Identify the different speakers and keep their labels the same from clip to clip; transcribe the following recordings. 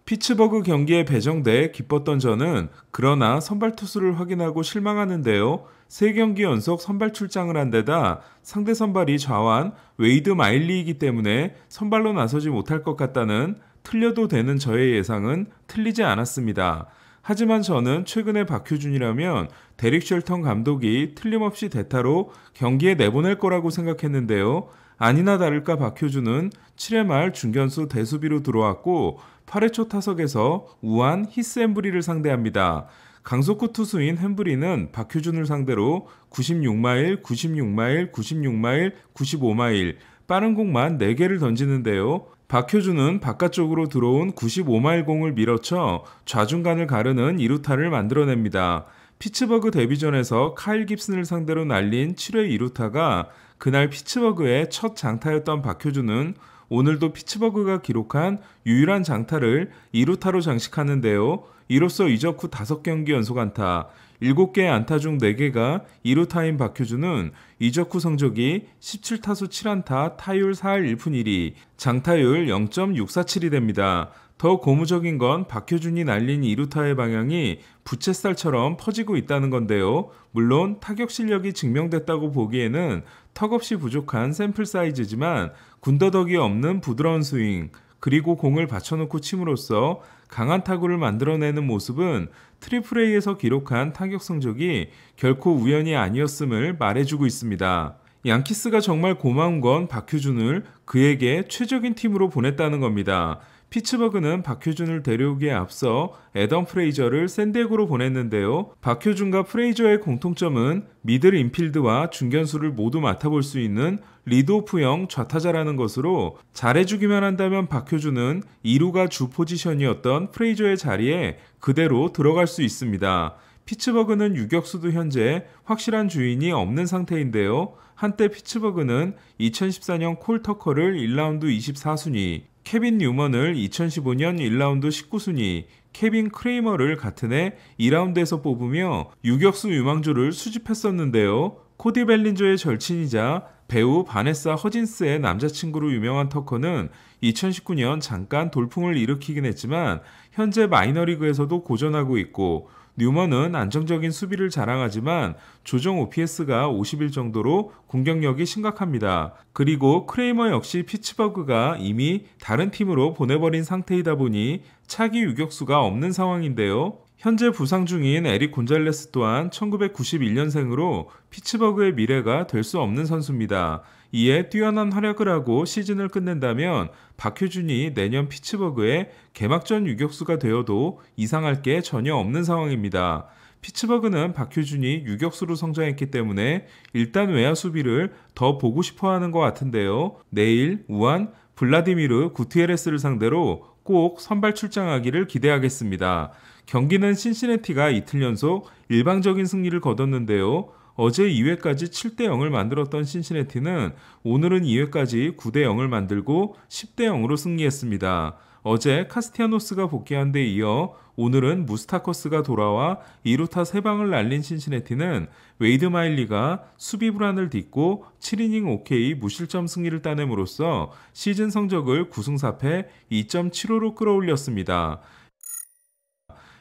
Speaker 1: 피츠버그 경기에 배정돼 기뻤던 저는 그러나 선발 투수를 확인하고 실망하는데요. 3경기 연속 선발 출장을 한 데다 상대 선발이 좌완 웨이드 마일리이기 때문에 선발로 나서지 못할 것 같다는 틀려도 되는 저의 예상은 틀리지 않았습니다. 하지만 저는 최근에 박효준이라면 데릭 쉘턴 감독이 틀림없이 대타로 경기에 내보낼 거라고 생각했는데요. 아니나 다를까 박효준은 7회 말 중견수 대수비로 들어왔고 8회 초 타석에서 우한 히스 햄브리를 상대합니다. 강속구 투수인 햄브리는 박효준을 상대로 96마일, 96마일, 96마일, 95마일 빠른 공만 4개를 던지는데요. 박효준은 바깥쪽으로 들어온 95마일 공을 밀어쳐 좌중간을 가르는 2루타를 만들어냅니다. 피츠버그 데뷔전에서 카일 깁슨을 상대로 날린 7회 2루타가 그날 피츠버그의 첫 장타였던 박효준은 오늘도 피츠버그가 기록한 유일한 장타를 2루타로 장식하는데요. 이로써 이적 후 5경기 연속 안타, 7개의 안타 중 4개가 2루타인 박효준은 이적 후 성적이 17타수 7안타, 타율 4할 1푼 1리, 장타율 0.647이 됩니다. 더 고무적인 건 박효준이 날린 2루타의 방향이 부채살처럼 퍼지고 있다는 건데요. 물론 타격 실력이 증명됐다고 보기에는 턱없이 부족한 샘플 사이즈지만 군더더기 없는 부드러운 스윙, 그리고 공을 받쳐놓고 침으로써 강한 타구를 만들어내는 모습은 트리플 A에서 기록한 타격 성적이 결코 우연이 아니었음을 말해주고 있습니다. 양키스가 정말 고마운 건 박효준을 그에게 최적인 팀으로 보냈다는 겁니다. 피츠버그는 박효준을 데려오기에 앞서 애덤 프레이저를 샌디에고로 보냈는데요. 박효준과 프레이저의 공통점은 미들 인필드와 중견수를 모두 맡아볼 수 있는 리드오프형 좌타자라는 것으로 잘해주기만 한다면 박효준은 2루가 주 포지션이었던 프레이저의 자리에 그대로 들어갈 수 있습니다. 피츠버그는 유격수도 현재 확실한 주인이 없는 상태인데요. 한때 피츠버그는 2014년 콜 터커를 1라운드 24순위, 케빈 뉴먼을 2015년 1라운드 19순위, 케빈 크레이머를 같은 해 2라운드에서 뽑으며 유격수 유망주를 수집했었는데요. 코디 벨린저의 절친이자 배우 바네사 허진스의 남자친구로 유명한 터커는 2019년 잠깐 돌풍을 일으키긴 했지만 현재 마이너리그에서도 고전하고 있고, 뉴먼은 안정적인 수비를 자랑하지만 조정 OPS가 50일 정도로 공격력이 심각합니다. 그리고 크레이머 역시 피츠버그가 이미 다른 팀으로 보내버린 상태이다 보니 차기 유격수가 없는 상황인데요. 현재 부상 중인 에릭 곤잘레스 또한 1991년생으로 피츠버그의 미래가 될 수 없는 선수입니다. 이에 뛰어난 활약을 하고 시즌을 끝낸다면 박효준이 내년 피츠버그의 개막전 유격수가 되어도 이상할 게 전혀 없는 상황입니다. 피츠버그는 박효준이 유격수로 성장했기 때문에 일단 외야 수비를 더 보고 싶어하는 것 같은데요. 내일 우한 블라디미르 구티에레스를 상대로 꼭 선발 출장하기를 기대하겠습니다. 경기는 신시내티가 이틀 연속 일방적인 승리를 거뒀는데요. 어제 2회까지 7대0을 만들었던 신시내티는 오늘은 2회까지 9대0을 만들고 10대0으로 승리했습니다. 어제 카스티아노스가 복귀한 데 이어 오늘은 무스타커스가 돌아와 2루타 3방을 날린 신시내티는 웨이드 마일리가 수비 불안을 딛고 7이닝 OK 무실점 승리를 따냄으로써 시즌 성적을 9승 4패 2.75로 끌어올렸습니다.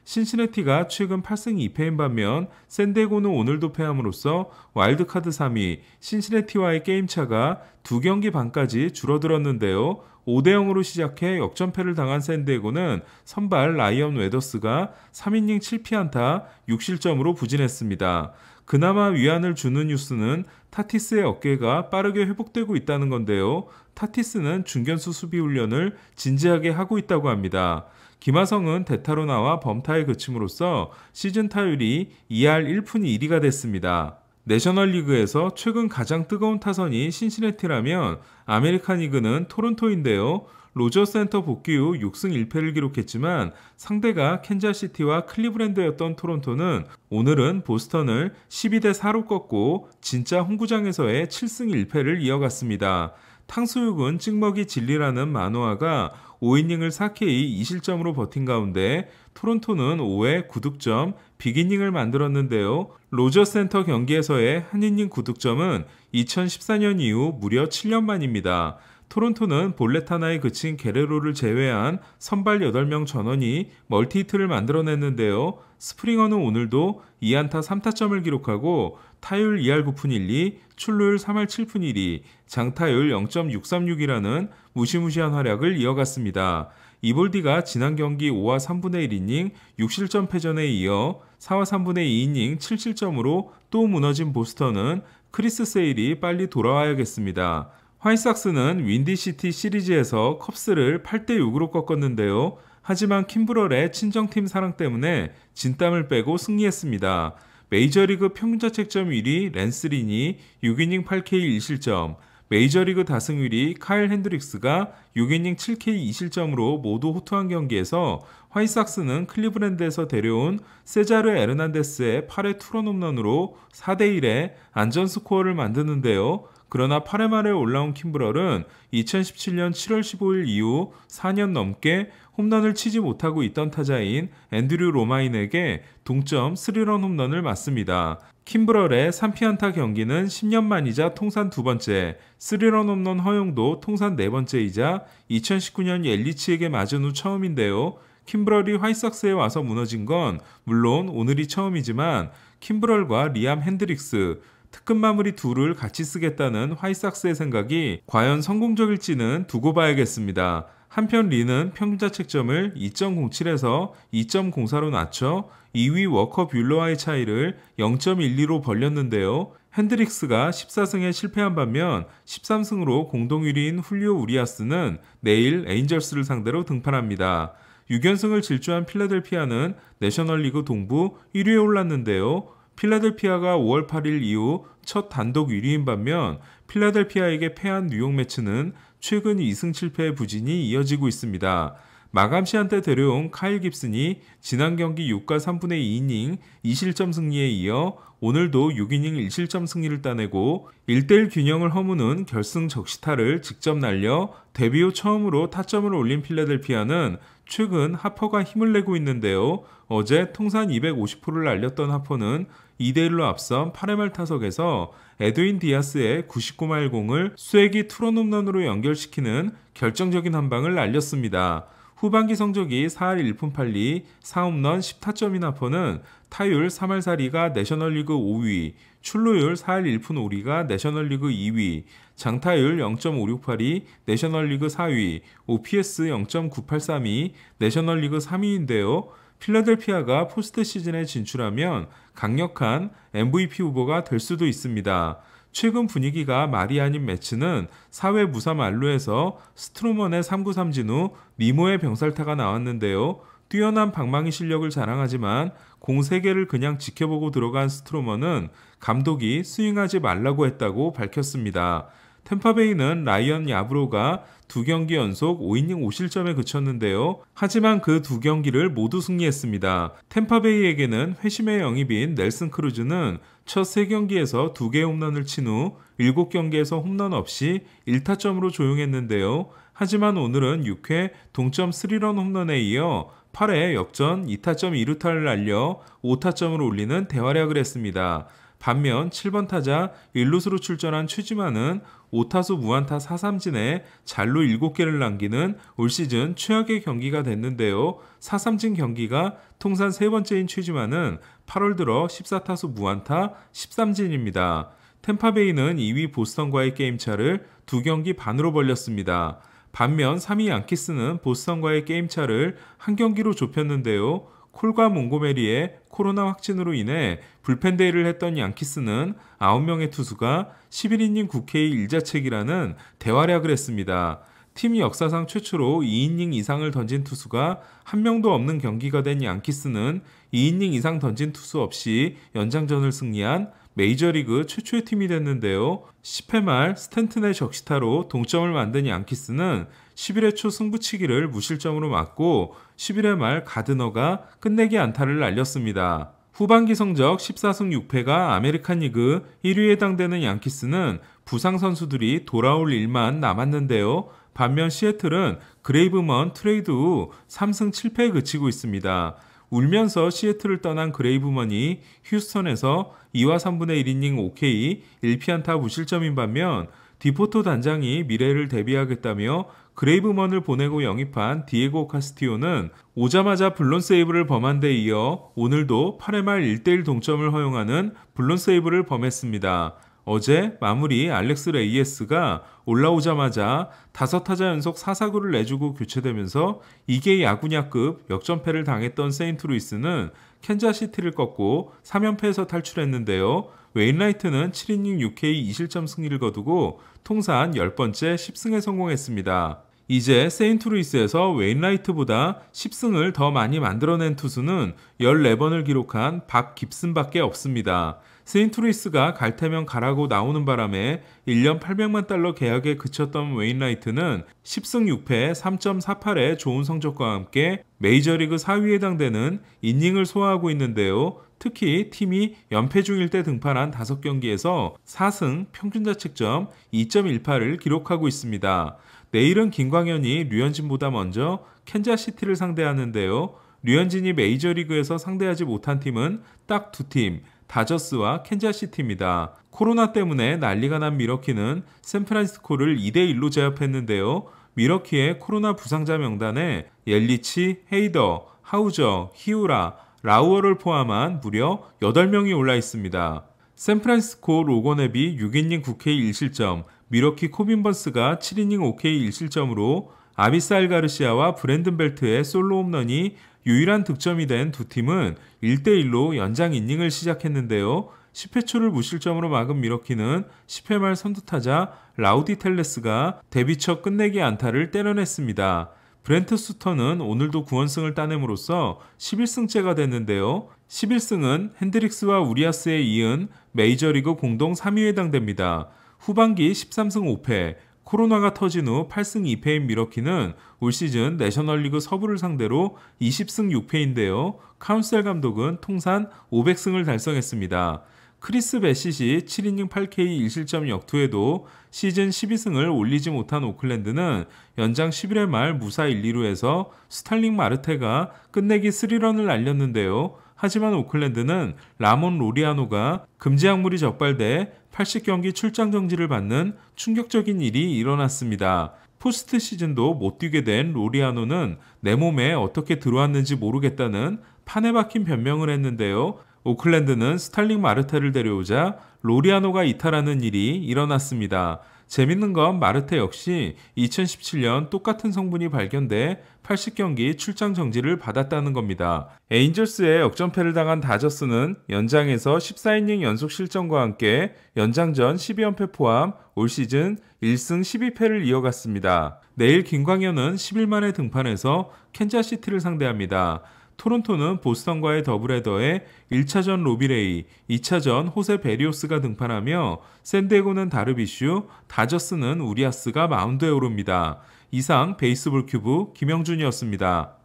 Speaker 1: 신시내티가 최근 8승 2패인 반면 샌디에고는 오늘도 패함으로써 와일드카드 3위 신시내티와의 게임차가 2경기 반까지 줄어들었는데요. 5대0으로 시작해 역전패를 당한 샌디에고는 선발 라이언 웨더스가 3이닝 7피안타 6실점으로 부진했습니다. 그나마 위안을 주는 뉴스는 타티스의 어깨가 빠르게 회복되고 있다는 건데요. 타티스는 중견수 수비 훈련을 진지하게 하고 있다고 합니다. 김하성은 대타로 나와 범타에 그침으로써 시즌 타율이 2할 1푼 1리가 됐습니다. 내셔널리그에서 최근 가장 뜨거운 타선이 신시내티라면 아메리칸 리그는 토론토인데요. 로저 센터 복귀 후 6승 1패를 기록했지만 상대가 캔자시티와 클리브랜드였던 토론토는 오늘은 보스턴을 12대4로 꺾고 진짜 홈구장에서의 7승 1패를 이어갔습니다. 탕수육은 찍먹이 진리라는 만화가 5이닝을 4K 2실점으로 버틴 가운데 토론토는 5회 9득점 빅이닝을 만들었는데요. 로저 센터 경기에서의 한 이닝 9득점은 2014년 이후 무려 7년 만입니다. 토론토는 볼넷 하나에 그친 게레로를 제외한 선발 8명 전원이 멀티히트를 만들어냈는데요. 스프링어는 오늘도 2안타 3타점을 기록하고 타율 2할 9푼 1리, 출루율 3할 7푼 1리, 장타율 0.636이라는 무시무시한 활약을 이어갔습니다. 이볼디가 지난 경기 5와 3분의 1이닝 6실점 패전에 이어 4와 3분의 2이닝 7실점으로 또 무너진 보스턴은 크리스 세일이 빨리 돌아와야겠습니다. 화이삭스는 윈디시티 시리즈에서 컵스를 8대6으로 꺾었는데요. 하지만 킴브럴의 친정팀 사랑 때문에 진땀을 빼고 승리했습니다. 메이저리그 평균자책점 1위 랜스 린이 6이닝 8K 1실점, 메이저리그 다승 1위 카일 핸드릭스가 6이닝 7K 2실점으로 모두 호투한 경기에서 화이삭스는 클리브랜드에서 데려온 세자르 에르난데스의 8회 투런 홈런으로 4대1의 안전스코어를 만드는데요. 그러나 8회 말에 올라온 킴브럴은 2017년 7월 15일 이후 4년 넘게 홈런을 치지 못하고 있던 타자인 앤드류 로마인에게 동점 3런 홈런을 맞습니다. 킴브럴의 3피안타 경기는 10년 만이자 통산 두 번째, 3런 홈런 허용도 통산 네 번째이자 2019년 옐리치에게 맞은 후 처음인데요. 킴브럴이 화이삭스에 와서 무너진 건 물론 오늘이 처음이지만 킴브럴과 리암 핸드릭스, 특급 마무리 둘을 같이 쓰겠다는 화이삭스의 생각이 과연 성공적일지는 두고 봐야겠습니다. 한편 리는 평균자책점을 2.07에서 2.04로 낮춰 2위 워커 뷰러와의 차이를 0.12로 벌렸는데요. 핸드릭스가 14승에 실패한 반면 13승으로 공동 1위인 훌리오 우리아스는 내일 에인절스를 상대로 등판합니다. 6연승을 질주한 필라델피아는 내셔널리그 동부 1위에 올랐는데요. 필라델피아가 5월 8일 이후 첫 단독 1위인 반면 필라델피아에게 패한 뉴욕 매츠는 최근 2승 7패의 부진이 이어지고 있습니다. 마감 시한 때 데려온 카일 깁슨이 지난 경기 6과 3분의 2이닝 2실점 승리에 이어 오늘도 6이닝 1실점 승리를 따내고 1대1 균형을 허무는 결승 적시타를 직접 날려 데뷔 후 처음으로 타점을 올린 필라델피아는 최근 하퍼가 힘을 내고 있는데요. 어제 통산 250호를 날렸던 하퍼는 2대1로 앞선 8회 말 타석에서 에드윈 디아스의 99마일 공을 쐐기 투런 홈런으로 연결시키는 결정적인 한 방을 날렸습니다. 후반기 성적이 4할 1푼 8리, 4홈런 10타점인 하퍼는 타율 3할 4리가 내셔널리그 5위, 출루율 4할 1푼 5리가 내셔널리그 2위, 장타율 0.568이 내셔널리그 4위, OPS 0.983이 내셔널리그 3위인데요. 필라델피아가 포스트 시즌에 진출하면 강력한 MVP 후보가 될 수도 있습니다. 최근 분위기가 말이 아닌 매치는 4회 무사 만루에서 스트로먼의 3구 3진 후 니모의 병살타가 나왔는데요. 뛰어난 방망이 실력을 자랑하지만 공 3개를 그냥 지켜보고 들어간 스트로먼은 감독이 스윙하지 말라고 했다고 밝혔습니다. 템파베이는 라이언 야브로가 2경기 연속 5이닝 5실점에 그쳤는데요. 하지만 그 2경기를 모두 승리했습니다. 템파베이에게는 회심의 영입인 넬슨 크루즈는 첫 3경기에서 2개의 홈런을 친 후 7경기에서 홈런 없이 1타점으로 조용했는데요. 하지만 오늘은 6회 동점 3런 홈런에 이어 8회 역전 2타점 2루타를 날려 5타점을 올리는 대활약을 했습니다. 반면 7번 타자 1루수로 출전한 최지만은 5타수 무안타 4삼진에 잘루 7개를 남기는 올 시즌 최악의 경기가 됐는데요. 4삼진 경기가 통산 3번째인 최지만은 8월 들어 14타수 무안타 13진입니다. 템파베이는 2위 보스턴과의 게임차를 2경기 반으로 벌렸습니다. 반면 3위 양키스는 보스턴과의 게임차를 한 경기로 좁혔는데요. 콜과 몽고메리의 코로나 확진으로 인해 불펜데이를 했던 양키스는 9명의 투수가 11이닝 9K 1자책이라는 대활약을 했습니다. 팀 역사상 최초로 2이닝 이상을 던진 투수가 한 명도 없는 경기가 된 양키스는 2이닝 이상 던진 투수 없이 연장전을 승리한 메이저리그 최초의 팀이 됐는데요. 10회 말 스탠튼의 적시타로 동점을 만든 양키스는 11회 초 승부치기를 무실점으로 막고 11회 말 가드너가 끝내기 안타를 날렸습니다. 후반기 성적 14승 6패가 아메리칸 리그 1위에 해당되는 양키스는 부상 선수들이 돌아올 일만 남았는데요. 반면 시애틀은 그레이브먼 트레이드 후 3승 7패에 그치고 있습니다. 울면서 시애틀을 떠난 그레이브먼이 휴스턴에서 2와 3분의 1이닝 5K 1피안타 무실점인 반면 디포토 단장이 미래를 대비하겠다며 그레이브먼을 보내고 영입한 디에고 카스티오는 오자마자 블론 세이브를 범한 데 이어 오늘도 8회 말 1대1 동점을 허용하는 블론 세이브를 범했습니다. 어제 마무리 알렉스 레이에스가 올라오자마자 5타자 연속 4사구를 내주고 교체되면서 이게 야구냐급 역전패를 당했던 세인트루이스는 캔자시티를 꺾고 3연패에서 탈출했는데요. 웨인라이트는 7이닝 6K 2실점 승리를 거두고 통산 10번째 10승에 성공했습니다. 이제 세인트루이스에서 웨인라이트보다 10승을 더 많이 만들어낸 투수는 14번을 기록한 박 깁슨밖에 없습니다. 세인트루이스가 갈 테면 가라고 나오는 바람에 1년 800만 달러 계약에 그쳤던 웨인라이트는 10승 6패 3.48의 좋은 성적과 함께 메이저리그 4위에 해당되는 이닝을 소화하고 있는데요. 특히 팀이 연패 중일 때 등판한 5경기에서 4승 평균 자책점 2.18을 기록하고 있습니다. 내일은 김광현이 류현진보다 먼저 캔자시티를 상대하는데요. 류현진이 메이저리그에서 상대하지 못한 팀은 딱 2팀, 다저스와 캔자시티입니다. 코로나 때문에 난리가 난 미러키는 샌프란시스코를 2대1로 제압했는데요. 미러키의 코로나 부상자 명단에 옐리치, 헤이더, 하우저, 히우라, 라우어를 포함한 무려 8명이 올라 있습니다. 샌프란시스코 로건앱이 6이닝 9K 1실점, 미러키 코빈 번스가 7이닝 5K 1실점으로 아비사일 가르시아와 브랜든 벨트의 솔로 홈런이 유일한 득점이 된 두 팀은 1대1로 연장 이닝을 시작했는데요. 10회 초를 무실점으로 막은 미러키는 10회 말 선두타자 라우디 텔레스가 데뷔 첫 끝내기 안타를 때려냈습니다. 브렌트 수터는 오늘도 9원승을 따냄으로써 11승째가 됐는데요. 11승은 핸드릭스와 우리아스에 이은 메이저리그 공동 3위에 해당됩니다. 후반기 13승 5패, 코로나가 터진 후 8승 2패인 미러키는 올 시즌 내셔널리그 서부를 상대로 20승 6패인데요. 카운셀 감독은 통산 500승을 달성했습니다. 크리스 베시시 7이닝 8K 1실점 역투에도 시즌 12승을 올리지 못한 오클랜드는 연장 11회 말 무사 1-2루에서 스탈링 마르테가 끝내기 3런을 날렸는데요. 하지만 오클랜드는 라몬 로리아노가 금지 약물이 적발돼 80경기 출장 정지를 받는 충격적인 일이 일어났습니다. 포스트 시즌도 못 뛰게 된 로리아노는 내 몸에 어떻게 들어왔는지 모르겠다는 판에 박힌 변명을 했는데요. 오클랜드는 스탈링 마르테를 데려오자 로리아노가 이탈하는 일이 일어났습니다. 재밌는 건 마르테 역시 2017년 똑같은 성분이 발견돼 80경기 출장 정지를 받았다는 겁니다. 에인절스의 역전패를 당한 다저스는 연장에서 14이닝 연속 실점과 함께 연장전 12연패 포함 올 시즌 1승 12패를 이어갔습니다. 내일 김광현은 10일 만에 등판해서 캔자시티를 상대합니다. 토론토는 보스턴과의 더블헤더에 1차전 로비레이, 2차전 호세 베리오스가 등판하며 샌디에고는 다르비슈, 다저스는 우리아스가 마운드에 오릅니다. 이상 베이스볼 큐브 김영준이었습니다.